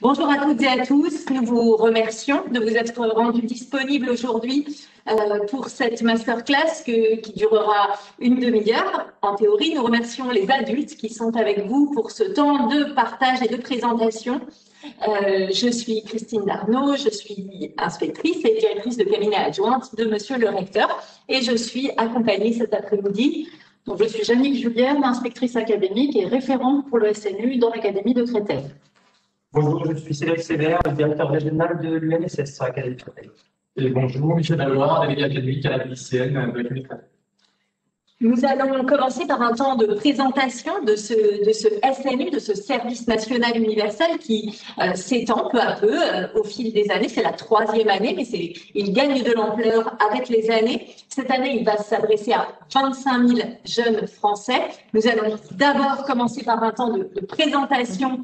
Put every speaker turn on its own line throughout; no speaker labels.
Bonjour à toutes et à tous. Nous vous remercions de vous être rendus disponibles aujourd'hui pour cette masterclass qui durera une demi-heure. En théorie, nous remercions les adultes qui sont avec vous pour ce temps de partage et de présentation. Je suis Christine Darnaud, je suis inspectrice et directrice de cabinet adjointe de Monsieur le Recteur et je suis accompagnée cet après-midi.
Donc, je suis Jannick Julienne, inspectrice académique et référente pour le SNU dans l'Académie de Créteil.
Bonjour, je suis Cédric Sévère, le directeur régional de l'UNSS sur l'Académie de Créteil.
Et bonjour, Michel Dallois, délégué académique à la lycéenne de l'Académie de Créteil.
Nous allons commencer par un temps de présentation de ce SNU, de ce service national universel qui s'étend peu à peu au fil des années. C'est la 3e année, mais il gagne de l'ampleur avec les années. Cette année, il va s'adresser à 25 000 jeunes Français. Nous allons d'abord commencer par un temps de présentation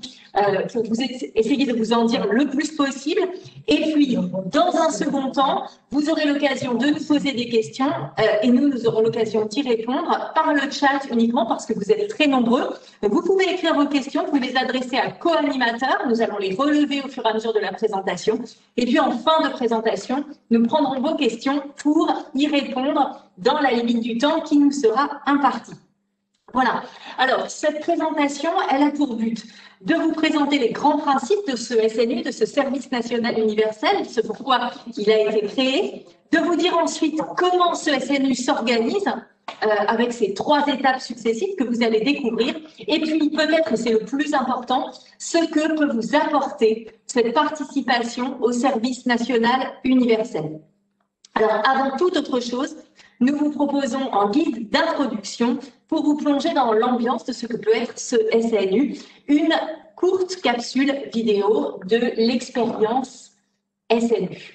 pour vous essayer de vous en dire le plus possible. Et puis, dans un second temps, vous aurez l'occasion de nous poser des questions et nous aurons l'occasion d'y répondre par le chat uniquement parce que vous êtes très nombreux. Vous pouvez écrire vos questions, vous les adresser à co-animateurs. Nous allons les relever au fur et à mesure de la présentation. Et puis, en fin de présentation, nous prendrons vos questions pour y répondre dans la limite du temps qui nous sera impartie. Voilà. Alors, cette présentation, elle a pour but de vous présenter les grands principes de ce SNU, de ce service national universel, ce pourquoi il a été créé, de vous dire ensuite comment ce SNU s'organise avec ces 3 étapes successives que vous allez découvrir, et puis peut-être, et c'est le plus important, ce que peut vous apporter cette participation au service national universel. Alors, avant toute autre chose, nous vous proposons en guide d'introduction, pour vous plonger dans l'ambiance de ce que peut être ce SNU, une courte capsule vidéo de l'expérience SNU.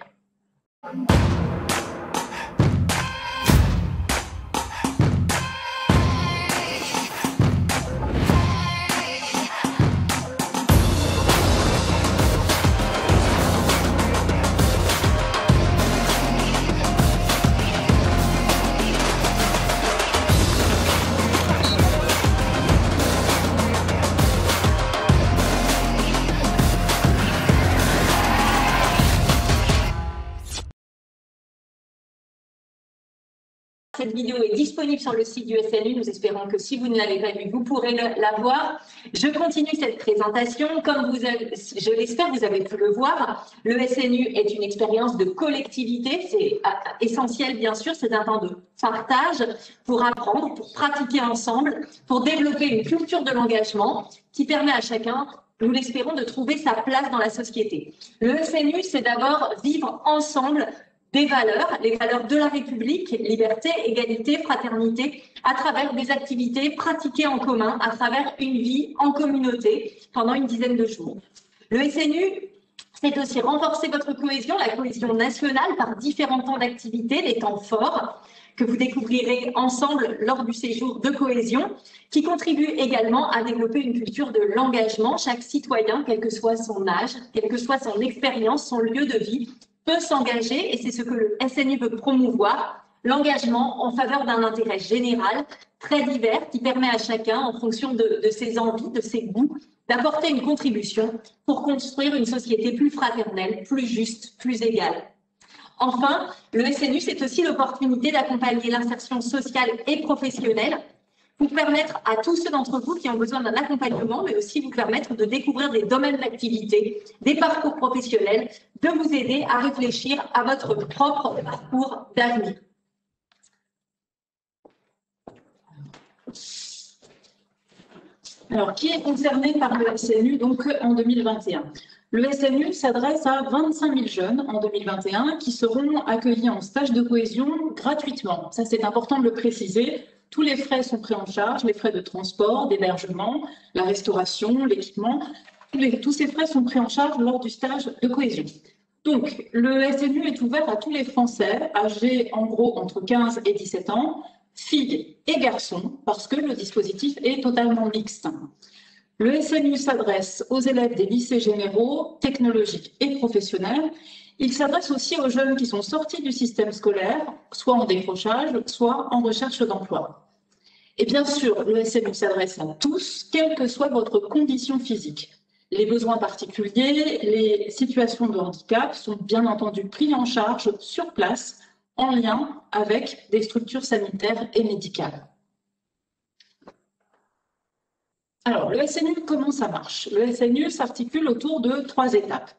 Cette vidéo est disponible sur le site du SNU. Nous espérons que si vous ne l'avez pas vue, vous pourrez la voir. Je continue cette présentation. Comme je l'espère, vous avez pu le voir, le SNU est une expérience de collectivité. C'est essentiel, bien sûr. C'est un temps de partage pour apprendre, pour pratiquer ensemble, pour développer une culture de l'engagement qui permet à chacun, nous l'espérons, de trouver sa place dans la société. Le SNU, c'est d'abord vivre ensemble des valeurs, les valeurs de la République, liberté, égalité, fraternité, à travers des activités pratiquées en commun, à travers une vie en communauté pendant une dizaine de jours. Le SNU, c'est aussi renforcer votre cohésion, la cohésion nationale par différents temps d'activité, des temps forts que vous découvrirez ensemble lors du séjour de cohésion, qui contribue également à développer une culture de l'engagement. Chaque citoyen, quel que soit son âge, quelle que soit son expérience, son lieu de vie, peut s'engager, et c'est ce que le SNU veut promouvoir, l'engagement en faveur d'un intérêt général très divers qui permet à chacun, en fonction de ses envies, de ses goûts, d'apporter une contribution pour construire une société plus fraternelle, plus juste, plus égale. Enfin, le SNU, c'est aussi l'opportunité d'accompagner l'insertion sociale et professionnelle pour permettre à tous ceux d'entre vous qui ont besoin d'un accompagnement, mais aussi vous permettre de découvrir des domaines d'activité, des parcours professionnels, de vous aider à réfléchir à votre propre parcours d'avenir.
Alors, qui est concerné par le SNU donc, en 2021 ? Le SNU s'adresse à 25 000 jeunes en 2021 qui seront accueillis en stage de cohésion gratuitement. Ça, c'est important de le préciser. Tous les frais sont pris en charge, les frais de transport, d'hébergement, la restauration, l'équipement. Tous ces frais sont pris en charge lors du stage de cohésion. Donc, le SNU est ouvert à tous les Français âgés en gros entre 15 et 17 ans, filles et garçons, parce que le dispositif est totalement mixte. Le SNU s'adresse aux élèves des lycées généraux, technologiques et professionnels. Il s'adresse aussi aux jeunes qui sont sortis du système scolaire, soit en décrochage, soit en recherche d'emploi. Et bien sûr, le SNU s'adresse à tous, quelle que soit votre condition physique. Les besoins particuliers, les situations de handicap sont bien entendu pris en charge sur place en lien avec des structures sanitaires et médicales. Alors, le SNU, comment ça marche? Le SNU s'articule autour de 3 étapes.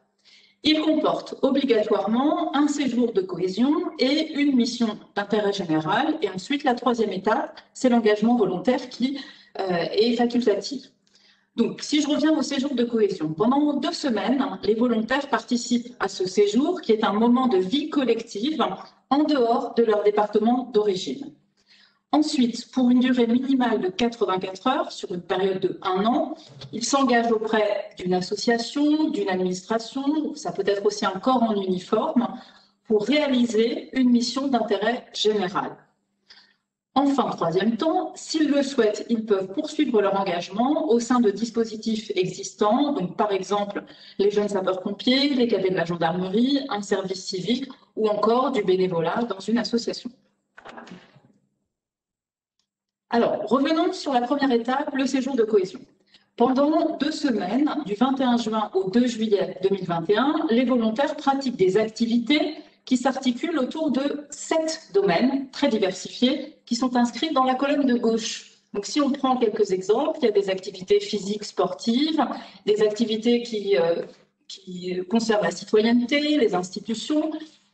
Il comporte obligatoirement un séjour de cohésion et une mission d'intérêt général. Et ensuite, la 3e étape, c'est l'engagement volontaire qui est facultatif. Donc, si je reviens au séjour de cohésion, pendant 2 semaines, les volontaires participent à ce séjour qui est un moment de vie collective en dehors de leur département d'origine. Ensuite, pour une durée minimale de 84 heures, sur une période de 1 an, ils s'engagent auprès d'une association, d'une administration, ça peut être aussi un corps en uniforme, pour réaliser une mission d'intérêt général. Enfin, 3e temps, s'ils le souhaitent, ils peuvent poursuivre leur engagement au sein de dispositifs existants, donc par exemple les jeunes sapeurs-pompiers, les cadets de la gendarmerie, un service civique ou encore du bénévolat dans une association. Alors, revenons sur la première étape, le séjour de cohésion. Pendant 2 semaines, du 21 juin au 2 juillet 2021, les volontaires pratiquent des activités qui s'articulent autour de 7 domaines très diversifiés qui sont inscrits dans la colonne de gauche. Donc, si on prend quelques exemples, il y a des activités physiques sportives, des activités qui concernent la citoyenneté, les institutions,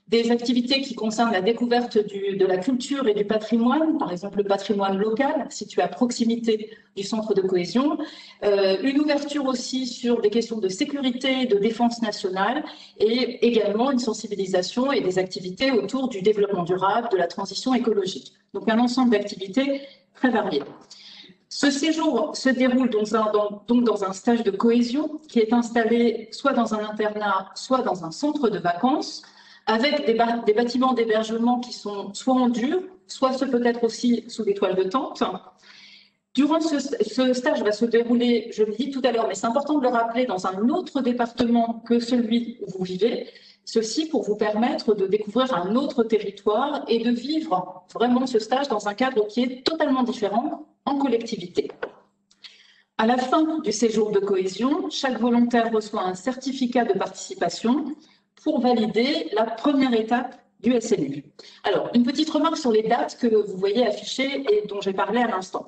des activités qui concernent la découverte de la culture et du patrimoine, par exemple le patrimoine local situé à proximité du centre de cohésion, une ouverture aussi sur des questions de sécurité et de défense nationale et également une sensibilisation et des activités autour du développement durable, de la transition écologique. Donc un ensemble d'activités très variées. Ce séjour se déroule donc dans un stage de cohésion qui est installé soit dans un internat, soit dans un centre de vacances, avec des bâtiments d'hébergement qui sont soit en dur, soit peut-être aussi sous des toiles de tente. Durant ce stage va se dérouler, je l'ai dit tout à l'heure, mais c'est important de le rappeler, dans un autre département que celui où vous vivez, ceci pour vous permettre de découvrir un autre territoire et de vivre vraiment ce stage dans un cadre qui est totalement différent en collectivité. À la fin du séjour de cohésion, chaque volontaire reçoit un certificat de participation pour valider la première étape du SNU. Alors, une petite remarque sur les dates que vous voyez affichées et dont j'ai parlé à l'instant.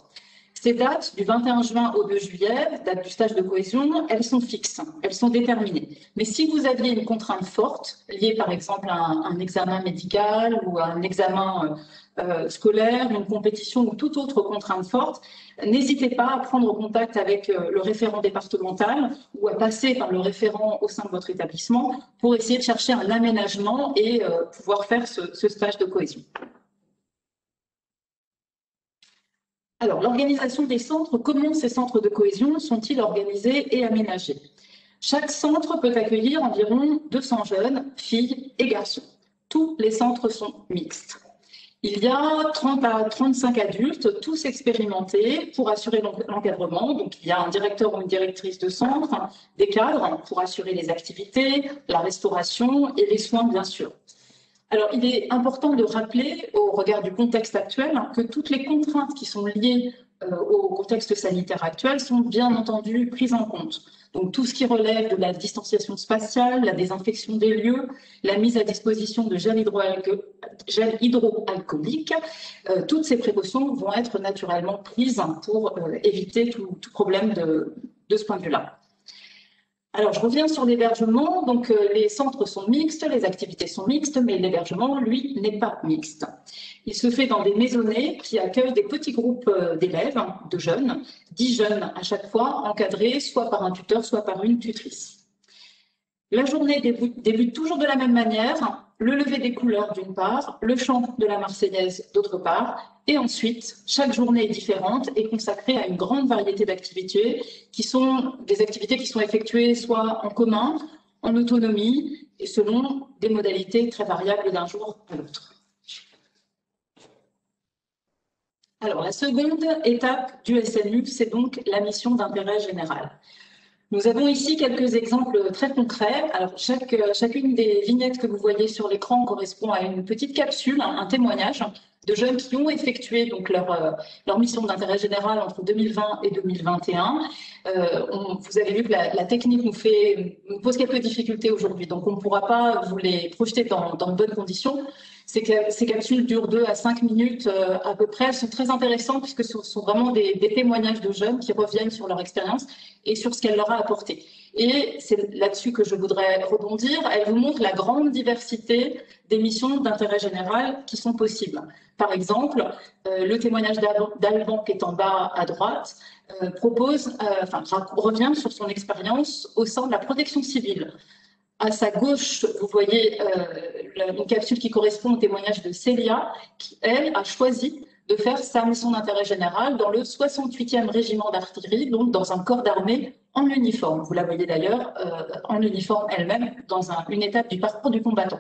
Ces dates, du 21 juin au 2 juillet, date du stage de cohésion, elles sont fixes, elles sont déterminées. Mais si vous aviez une contrainte forte, liée par exemple à un examen médical ou à un examen scolaire, une compétition ou toute autre contrainte forte, n'hésitez pas à prendre contact avec le référent départemental ou à passer par le référent au sein de votre établissement pour essayer de chercher un aménagement et pouvoir faire ce stage de cohésion. Alors, l'organisation des centres, comment ces centres de cohésion sont-ils organisés et aménagés? Chaque centre peut accueillir environ 200 jeunes, filles et garçons. Tous les centres sont mixtes. Il y a 30 à 35 adultes, tous expérimentés pour assurer l'encadrement. Donc, il y a un directeur ou une directrice de centre, des cadres pour assurer les activités, la restauration et les soins, bien sûr. Alors, il est important de rappeler, au regard du contexte actuel, que toutes les contraintes qui sont liées au contexte sanitaire actuel sont bien entendu prises en compte. Donc, tout ce qui relève de la distanciation spatiale, la désinfection des lieux, la mise à disposition de gel hydroalcoolique, toutes ces précautions vont être naturellement prises pour éviter tout problème de ce point de vue-là. Alors, je reviens sur l'hébergement. Donc, les centres sont mixtes, les activités sont mixtes, mais l'hébergement, lui, n'est pas mixte. Il se fait dans des maisonnées qui accueillent des petits groupes d'élèves, de jeunes, 10 jeunes à chaque fois, encadrés soit par un tuteur, soit par une tutrice. La journée débute toujours de la même manière, le lever des couleurs d'une part, le chant de la Marseillaise d'autre part, et ensuite, chaque journée est différente et consacrée à une grande variété d'activités qui sont des activités qui sont effectuées soit en commun, en autonomie, et selon des modalités très variables d'un jour à l'autre. Alors, la seconde étape du SNU, c'est donc la mission d'intérêt général. Nous avons ici quelques exemples très concrets. Alors, chacune des vignettes que vous voyez sur l'écran correspond à une petite capsule, un témoignage de jeunes qui ont effectué donc leur mission d'intérêt général entre 2020 et 2021. Vous avez vu que la technique nous pose quelques difficultés aujourd'hui, donc on ne pourra pas vous les projeter dans de bonnes conditions. Ces capsules durent 2 à 5 minutes à peu près. Elles sont très intéressantes puisque ce sont vraiment des témoignages de jeunes qui reviennent sur leur expérience et sur ce qu'elle leur a apporté. Et c'est là-dessus que je voudrais rebondir. Elle vous montre la grande diversité des missions d'intérêt général qui sont possibles. Par exemple, le témoignage d'Alban qui est en bas à droite revient sur son expérience au sein de la protection civile. À sa gauche, vous voyez une capsule qui correspond au témoignage de Célia, qui, elle, a choisi de faire sa mission d'intérêt général dans le 68e régiment d'artillerie, donc dans un corps d'armée en uniforme. Vous la voyez d'ailleurs en uniforme elle-même dans une étape du parcours du combattant.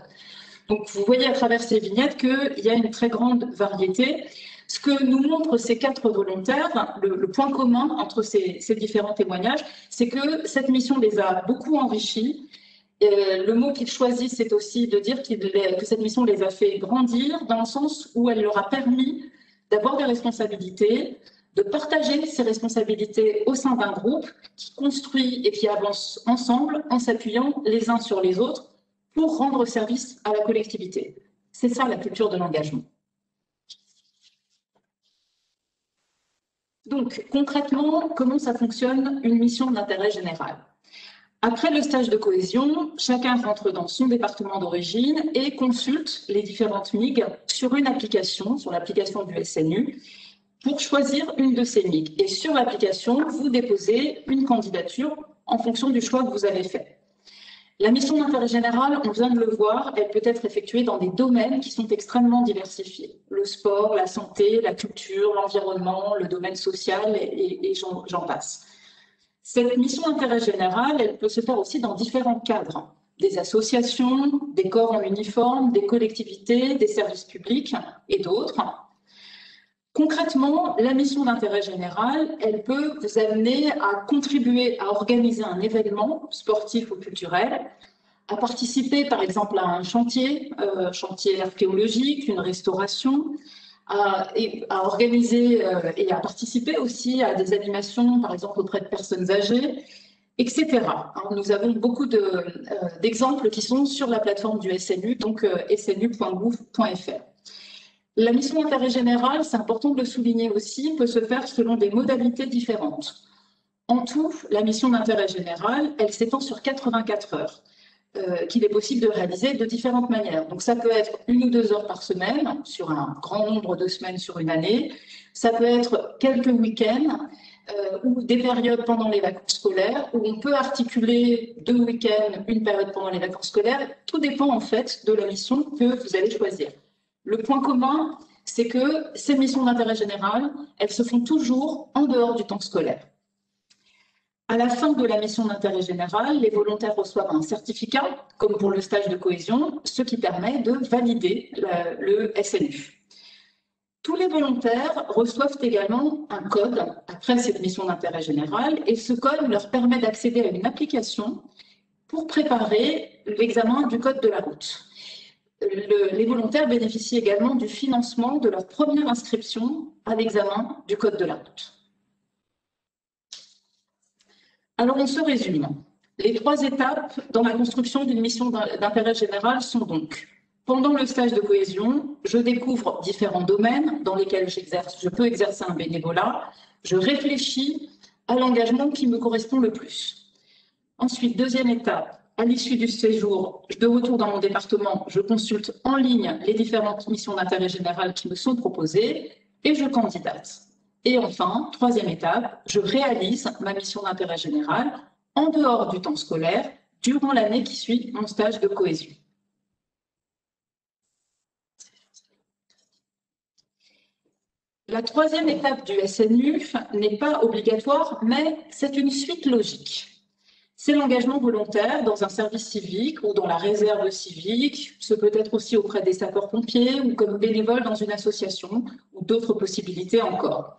Donc vous voyez à travers ces vignettes qu'il y a une très grande variété. Ce que nous montrent ces 4 volontaires, le point commun entre ces différents témoignages, c'est que cette mission les a beaucoup enrichis. Le mot qu'ils choisissent, c'est aussi de dire que cette mission les a fait grandir dans le sens où elle leur a permis d'avoir des responsabilités, de partager ces responsabilités au sein d'un groupe qui construit et qui avance ensemble en s'appuyant les uns sur les autres pour rendre service à la collectivité. C'est ça la culture de l'engagement. Donc concrètement, comment ça fonctionne une mission d'intérêt général ? Après le stage de cohésion, chacun rentre dans son département d'origine et consulte les différentes MIG sur une application, sur l'application du SNU, pour choisir une de ces MIG. Et sur l'application, vous déposez une candidature en fonction du choix que vous avez fait. La mission d'intérêt général, on vient de le voir, elle peut être effectuée dans des domaines qui sont extrêmement diversifiés. Le sport, la santé, la culture, l'environnement, le domaine social et j'en passe. Cette mission d'intérêt général, elle peut se faire aussi dans différents cadres. Des associations, des corps en uniforme, des collectivités, des services publics et d'autres. Concrètement, la mission d'intérêt général, elle peut vous amener à contribuer à organiser un événement sportif ou culturel, à participer par exemple à un chantier archéologique, une restauration, à organiser et à participer aussi à des animations, par exemple auprès de personnes âgées, etc. Nous avons beaucoup d'exemples qui sont sur la plateforme du SNU, donc snu.gouv.fr. La mission d'intérêt général, c'est important de le souligner aussi, peut se faire selon des modalités différentes. En tout, la mission d'intérêt général, elle s'étend sur 84 heures. Qu'il est possible de réaliser de différentes manières. Donc ça peut être 1 ou 2 heures par semaine, sur un grand nombre de semaines sur une année. Ça peut être quelques week-ends ou des périodes pendant les vacances scolaires, où on peut articuler 2 week-ends, une période pendant les vacances scolaires. Tout dépend en fait de la mission que vous allez choisir. Le point commun, c'est que ces missions d'intérêt général, elles se font toujours en dehors du temps scolaire. À la fin de la mission d'intérêt général, les volontaires reçoivent un certificat, comme pour le stage de cohésion, ce qui permet de valider le SNU. Tous les volontaires reçoivent également un code après cette mission d'intérêt général et ce code leur permet d'accéder à une application pour préparer l'examen du code de la route. Les volontaires bénéficient également du financement de leur première inscription à l'examen du code de la route. Alors, on se résume. Les 3 étapes dans la construction d'une mission d'intérêt général sont donc: pendant le stage de cohésion, je découvre différents domaines dans lesquels je peux exercer un bénévolat. Je réfléchis à l'engagement qui me correspond le plus. Ensuite, deuxième étape, à l'issue du séjour, de retour dans mon département, je consulte en ligne les différentes missions d'intérêt général qui me sont proposées et je candidate. Et enfin, troisième étape, je réalise ma mission d'intérêt général en dehors du temps scolaire durant l'année qui suit mon stage de cohésion. La troisième étape du SNU n'est pas obligatoire, mais c'est une suite logique. C'est l'engagement volontaire dans un service civique ou dans la réserve civique. Ce peut être aussi auprès des sapeurs-pompiers ou comme bénévole dans une association ou d'autres possibilités encore.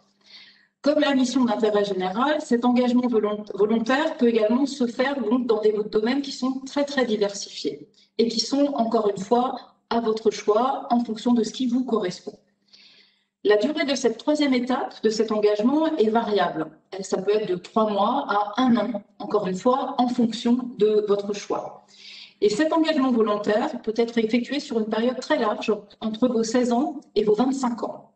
Comme la mission d'intérêt général, cet engagement volontaire peut également se faire donc dans des domaines qui sont très très diversifiés et qui sont encore une fois à votre choix en fonction de ce qui vous correspond. La durée de cette troisième étape, de cet engagement, est variable. Ça peut être de 3 mois à 1 an, encore une fois, en fonction de votre choix. Et cet engagement volontaire peut être effectué sur une période très large, entre vos 16 ans et vos 25 ans.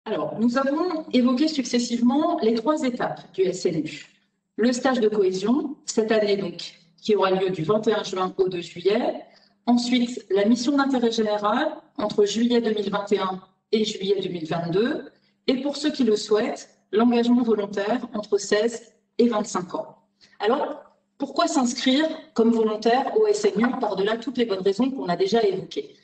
Alors, nous avons évoqué successivement les 3 étapes du SNU. Le stage de cohésion, cette année donc, qui aura lieu du 21 juin au 2 juillet. Ensuite, la mission d'intérêt général entre juillet 2021 et juillet 2022. Et pour ceux qui le souhaitent, l'engagement volontaire entre 16 et 25 ans. Alors, pourquoi s'inscrire comme volontaire au SNU par-delà toutes les bonnes raisons qu'on a déjà évoquées?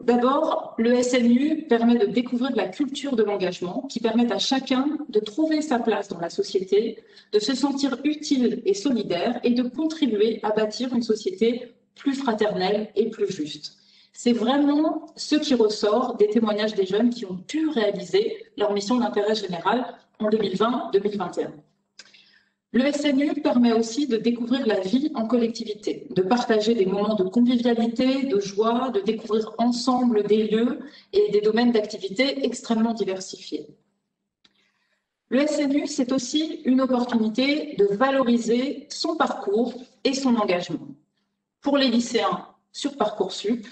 D'abord, le SNU permet de découvrir la culture de l'engagement qui permet à chacun de trouver sa place dans la société, de se sentir utile et solidaire et de contribuer à bâtir une société plus fraternelle et plus juste. C'est vraiment ce qui ressort des témoignages des jeunes qui ont pu réaliser leur mission d'intérêt général en 2020-2021. Le SNU permet aussi de découvrir la vie en collectivité, de partager des moments de convivialité, de joie, de découvrir ensemble des lieux et des domaines d'activité extrêmement diversifiés. Le SNU, c'est aussi une opportunité de valoriser son parcours et son engagement. Pour les lycéens, sur Parcoursup,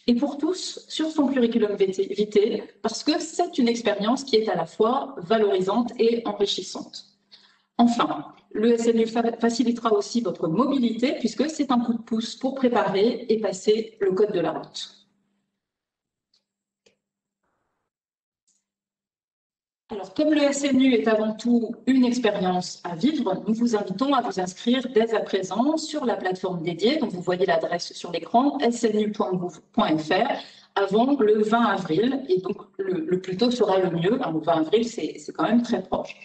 et pour tous, sur son curriculum vitae, parce que c'est une expérience qui est à la fois valorisante et enrichissante. Enfin, le SNU facilitera aussi votre mobilité puisque c'est un coup de pouce pour préparer et passer le code de la route. Alors, comme le SNU est avant tout une expérience à vivre, nous vous invitons à vous inscrire dès à présent sur la plateforme dédiée, dont vous voyez l'adresse sur l'écran, snu.gouv.fr, avant le 20 avril, et donc le plus tôt sera le mieux. Le 20 avril, c'est quand même très proche.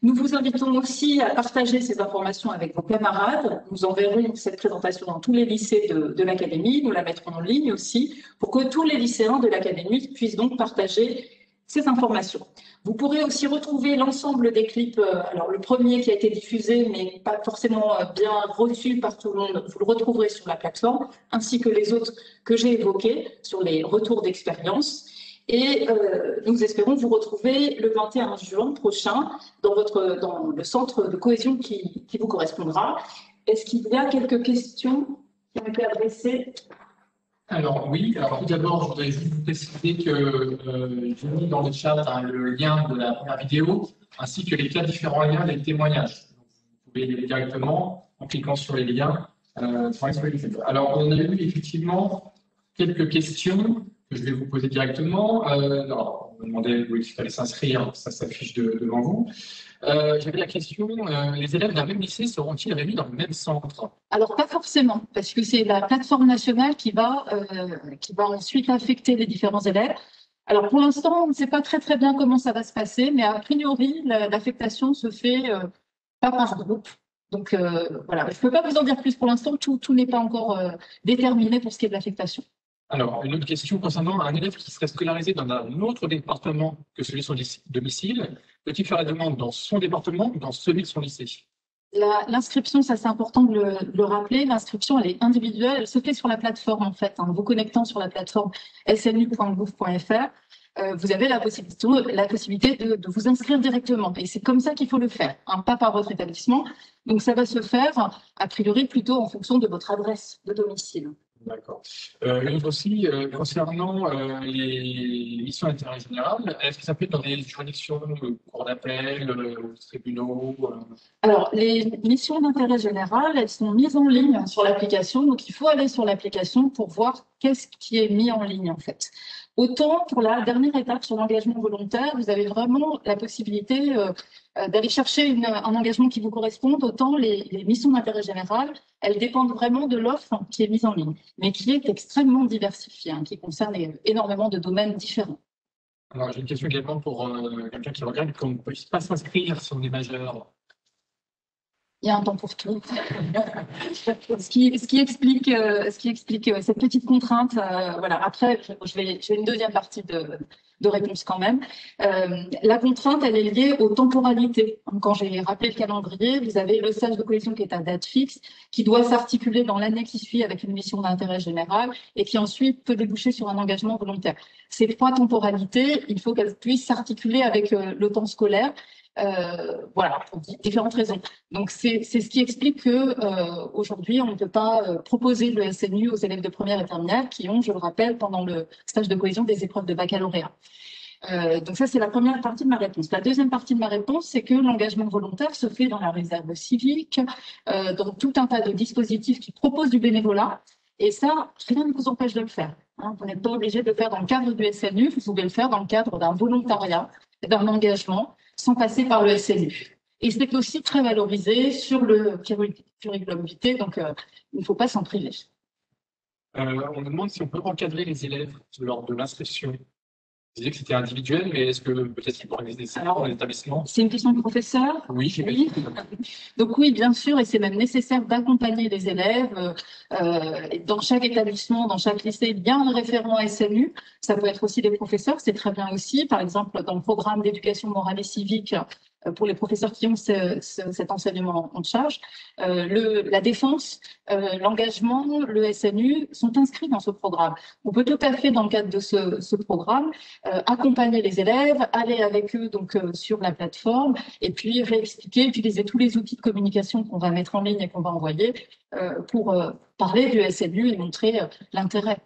Nous vous invitons aussi à partager ces informations avec vos camarades. Nous enverrons cette présentation dans tous les lycées de l'Académie. Nous la mettrons en ligne aussi pour que tous les lycéens de l'Académie puissent donc partager ces informations. Vous pourrez aussi retrouver l'ensemble des clips. Alors, le premier qui a été diffusé, mais pas forcément bien reçu par tout le monde, vous le retrouverez sur la plateforme, ainsi que les autres que j'ai évoqués sur les retours d'expérience. Et nous espérons vous retrouver le 21 juin prochain dans le centre de cohésion qui vous correspondra. Est-ce qu'il y a quelques questions qui ont été adressées?
Alors oui, alors tout d'abord, je voudrais juste vous préciser que j'ai mis dans le chat le lien de la première vidéo, ainsi que les 4 différents liens des témoignages. Donc, vous pouvez y aller directement en cliquant sur les liens. Alors, on a eu effectivement quelques questions que je vais vous poser directement. Alors, on me demandait où il fallait s'inscrire, ça s'affiche devant vous. J'avais la question, les élèves d'un même lycée seront-ils réunis dans le même centre?
Alors, pas forcément, parce que c'est la plateforme nationale qui va ensuite affecter les différents élèves. Alors, pour l'instant, on ne sait pas très bien comment ça va se passer, mais a priori, l'affectation se fait pas par groupe. Donc, voilà, je ne peux pas vous en dire plus pour l'instant, tout n'est pas encore déterminé pour ce qui est de l'affectation.
Alors, une autre question concernant un élève qui serait scolarisé dans un autre département que celui de son domicile, peut-il faire la demande dans son département ou dans celui de son lycée?
L'inscription, ça c'est important de le rappeler, l'inscription elle est individuelle, elle se fait sur la plateforme en fait, en vous connectant sur la plateforme snu.gouv.fr. Vous avez la possibilité de vous inscrire directement et c'est comme ça qu'il faut le faire, pas par votre établissement. Donc ça va se faire a priori plutôt en fonction de votre adresse de domicile.
D'accord. Une autre aussi, concernant les missions d'intérêt général, est-ce que ça peut être dans des juridictions, cours d'appel, tribunaux
Alors, les missions d'intérêt général, elles sont mises en ligne sur l'application. Donc, il faut aller sur l'application pour voir qu'est-ce qui est mis en ligne, en fait. Autant pour la dernière étape sur l'engagement volontaire, vous avez vraiment la possibilité d'aller chercher un engagement qui vous corresponde. Autant les missions d'intérêt général, elles dépendent vraiment de l'offre qui est mise en ligne, mais qui est extrêmement diversifiée, qui concerne énormément de domaines différents.
Alors, j'ai une question également pour quelqu'un qui regarde qu'on ne peut pas s'inscrire si on est majeur.
Il y a un temps pour tout. ce qui explique cette petite contrainte. Voilà. Après, je vais une deuxième partie de réponse quand même. La contrainte, elle est liée aux temporalités. Quand j'ai rappelé le calendrier, vous avez le stage de cohésion qui est à date fixe, qui doit s'articuler dans l'année qui suit avec une mission d'intérêt général et qui ensuite peut déboucher sur un engagement volontaire. Ces trois temporalités, il faut qu'elles puissent s'articuler avec le temps scolaire. Voilà, pour différentes raisons. Donc, c'est ce qui explique que aujourd'hui, on ne peut pas proposer le SNU aux élèves de première et terminale qui ont, je le rappelle, pendant le stage de cohésion, des épreuves de baccalauréat. Donc ça, c'est la première partie de ma réponse. La deuxième partie de ma réponse, c'est que l'engagement volontaire se fait dans la réserve civique, dans tout un tas de dispositifs qui proposent du bénévolat. Et ça, rien ne vous empêche de le faire. Hein. Vous n'êtes pas obligé de le faire dans le cadre du SNU, vous pouvez le faire dans le cadre d'un volontariat, d'un engagement, sans passer par le SNU. Et c'est aussi très valorisé sur le curriculum vitae, donc il ne faut pas s'en priver.
On me demande si on peut encadrer les élèves lors de l'inscription. Vous disiez que c'était individuel, mais est-ce que peut-être qu'il peut organiser ça dans l'établissement?
C'est une question de professeur?
Oui, j'imagine.
Oui. Donc oui, bien sûr, et c'est même nécessaire d'accompagner les élèves. Dans chaque établissement, dans chaque lycée, il y a un référent SNU. Ça peut être aussi des professeurs, c'est très bien aussi. Par exemple, dans le programme d'éducation morale et civique, pour les professeurs qui ont cet enseignement en charge, la défense, l'engagement, le SNU sont inscrits dans ce programme. On peut tout à fait, dans le cadre de ce programme, accompagner les élèves, aller avec eux donc sur la plateforme et puis réexpliquer, utiliser tous les outils de communication qu'on va mettre en ligne et qu'on va envoyer pour parler du SNU et montrer l'intérêt,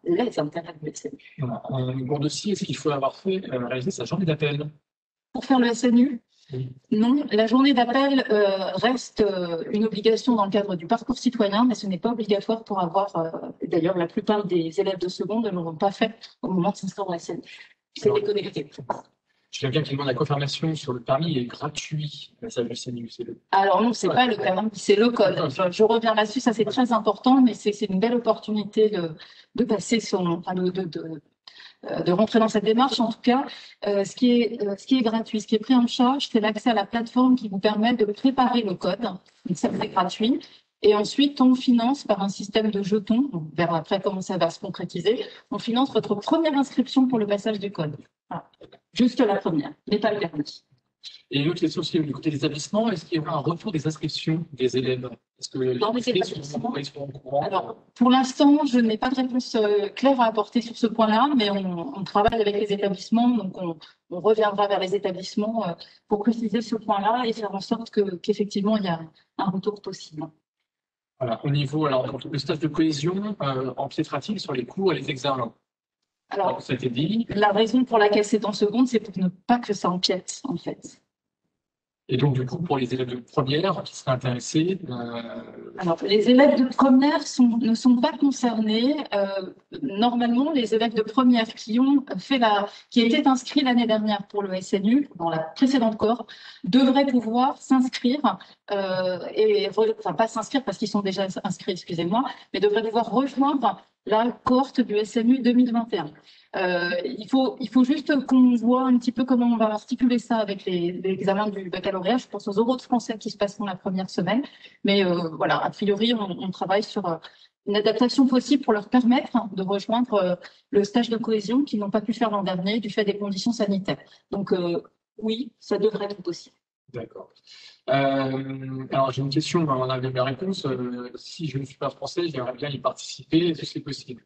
les intérêts du SNU.
Voilà. En cours aussi, est-ce qu'il faut avoir réalisé sa journée d'appel?
Pour faire le SNU?
Oui.
Non, la journée d'appel reste une obligation dans le cadre du parcours citoyen, mais ce n'est pas obligatoire pour avoir, d'ailleurs la plupart des élèves de seconde ne l'auront pas fait au moment de s'inscrire au SNU. C'est déconnecté.
J'ai quelqu'un qui demande la confirmation sur le permis est gratuit. Ça, le SNU,
Alors non, c'est pas le permis, c'est le code. Je reviens là-dessus, ça c'est très important, mais c'est une belle opportunité de passer de rentrer dans cette démarche. En tout cas, ce qui est gratuit, ce qui est pris en charge, c'est l'accès à la plateforme qui vous permet de préparer le code. Donc ça, c'est gratuit. Et ensuite, on finance par un système de jetons, on verra après comment ça va se concrétiser, on finance votre première inscription pour le passage du code. Voilà. Juste la première, mais pas le permis.
Et une autre question aussi du côté des établissements, est-ce qu'il y aura un retour des inscriptions des élèves? Est-ce que les établissements sont au courant?
Alors, pour l'instant, je n'ai pas de réponse claire à apporter sur ce point-là, mais on travaille avec les établissements, donc on reviendra vers les établissements pour préciser ce point-là et faire en sorte qu'effectivement, il y a un retour possible.
Voilà. Au niveau, alors, le stage de cohésion, empiétera-t-il sur les cours et les examens?
Alors,
ça a été dit.
La raison pour laquelle c'est en seconde, c'est pour ne pas que ça empiète, en fait.
Et donc, du coup, pour les élèves de première qui seraient intéressés…
Alors, les élèves de première ne sont pas concernés. Normalement, les élèves de première qui étaient inscrits l'année dernière pour le SNU, dans la précédente cohorte, devraient pouvoir s'inscrire, enfin pas s'inscrire parce qu'ils sont déjà inscrits, excusez-moi, mais devraient pouvoir rejoindre la cohorte du SNU 2021. Il faut juste qu'on voit un petit peu comment on va articuler ça avec les examens du baccalauréat. Je pense aux oraux de français qui se passeront la première semaine. Mais voilà, a priori, on travaille sur une adaptation possible pour leur permettre de rejoindre le stage de cohésion qu'ils n'ont pas pu faire l'an dernier du fait des conditions sanitaires. Donc oui, ça devrait être possible.
D'accord. Alors j'ai une question, on avait la réponse. Si je ne suis pas français, j'aimerais bien y participer. Est-ce que c'est possible?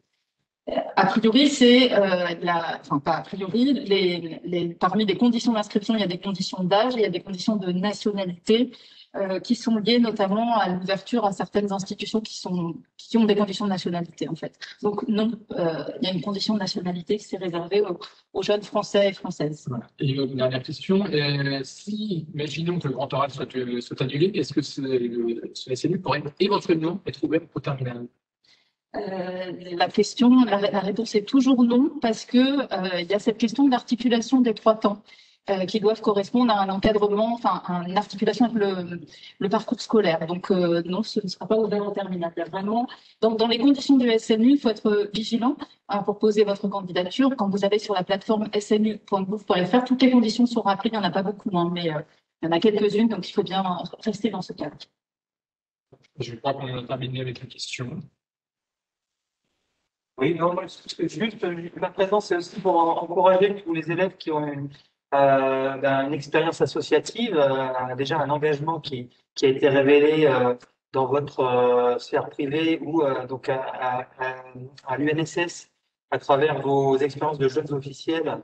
A priori, enfin pas a priori, parmi les conditions d'inscription, il y a des conditions d'âge, il y a des conditions de nationalité qui sont liées notamment à l'ouverture à certaines institutions qui ont des conditions de nationalité en fait. Donc non, il y a une condition de nationalité qui s'est réservée aux jeunes Français et Françaises. Voilà.
Et une dernière question, si, imaginons que le grand oral soit annulé, est-ce que ce SNU pourrait éventuellement être ouvert au terminal?
La réponse est toujours non, parce que il y a cette question d'articulation des 3 temps qui doivent correspondre à un encadrement, enfin à une articulation avec le parcours scolaire. Donc non, ce ne sera pas ouvert au terminal. Il y a vraiment, dans les conditions du SNU, il faut être vigilant pour poser votre candidature. Quand vous allez sur la plateforme snu.gouv.fr, toutes les conditions sont rappelées. Il n'y en a pas beaucoup, hein, mais il y en a quelques-unes, donc il faut bien rester dans ce cadre.
Je crois qu'on a terminé avec les questions.
Oui, non, moi, juste, ma présence, c'est aussi pour encourager tous les élèves qui ont une expérience associative, déjà un engagement qui a été révélé dans votre sphère privée ou donc à l'UNSS à travers vos expériences de jeunes officiels,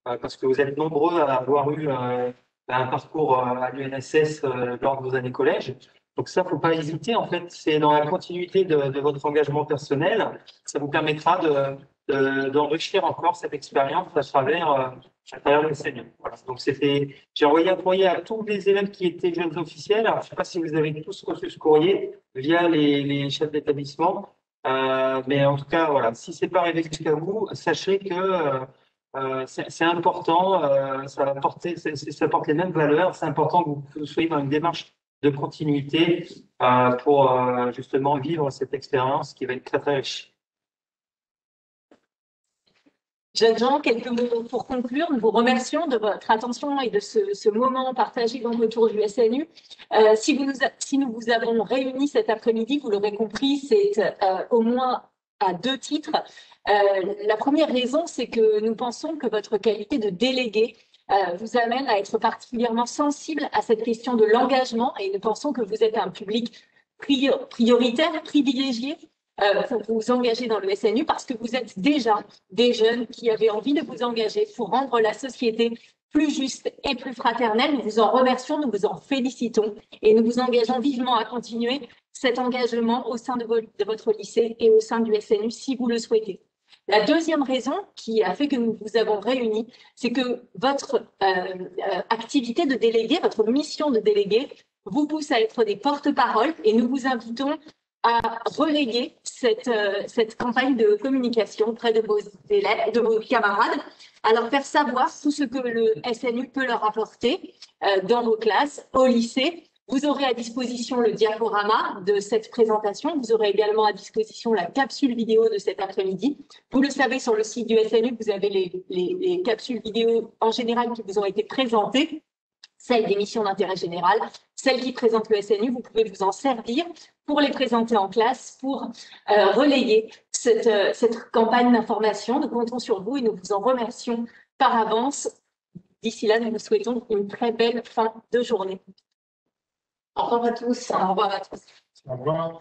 parce que vous êtes nombreux à avoir eu un parcours à l'UNSS lors de vos années collège. Donc ça, faut pas hésiter. En fait, c'est dans la continuité de votre engagement personnel. Ça vous permettra d'enrichir encore cette expérience à travers le Seigneur. Voilà. Donc j'ai envoyé un courrier à tous les élèves qui étaient jeunes officiels. Alors, je ne sais pas si vous avez tous reçu ce courrier via les chefs d'établissement. Mais en tout cas, voilà, si c'est pas arrivé jusqu'à vous, sachez que c'est important, ça apporte les mêmes valeurs. C'est important que vous soyez dans une démarche de continuité pour justement vivre cette expérience qui va être très très riche.
Jeunes gens, quelques mots pour conclure. Nous vous remercions de votre attention et de ce moment partagé dans le tour du SNU. Si nous vous avons réunis cet après-midi, vous l'aurez compris, c'est au moins à 2 titres. La première raison, c'est que nous pensons que votre qualité de délégué vous amène à être particulièrement sensible à cette question de l'engagement et nous pensons que vous êtes un public prioritaire, privilégié pour vous engager dans le SNU parce que vous êtes déjà des jeunes qui avaient envie de vous engager pour rendre la société plus juste et plus fraternelle. Nous vous en remercions, nous vous en félicitons et nous vous engageons vivement à continuer cet engagement au sein de votre lycée et au sein du SNU si vous le souhaitez. La deuxième raison qui a fait que nous vous avons réunis, c'est que votre activité de délégué, votre mission de délégué, vous pousse à être des porte-parole et nous vous invitons à relayer cette campagne de communication auprès de vos élèves, de vos camarades, à leur faire savoir tout ce que le SNU peut leur apporter dans vos classes, au lycée. Vous aurez à disposition le diaporama de cette présentation. Vous aurez également à disposition la capsule vidéo de cet après-midi. Vous le savez, sur le site du SNU, vous avez les capsules vidéo en général qui vous ont été présentées, celles des missions d'intérêt général, celles qui présentent le SNU. Vous pouvez vous en servir pour les présenter en classe, pour relayer cette campagne d'information. Nous comptons sur vous et nous vous en remercions par avance. D'ici là, nous vous souhaitons une très belle fin de journée. Au revoir à tous. Au revoir à tous.
Au revoir.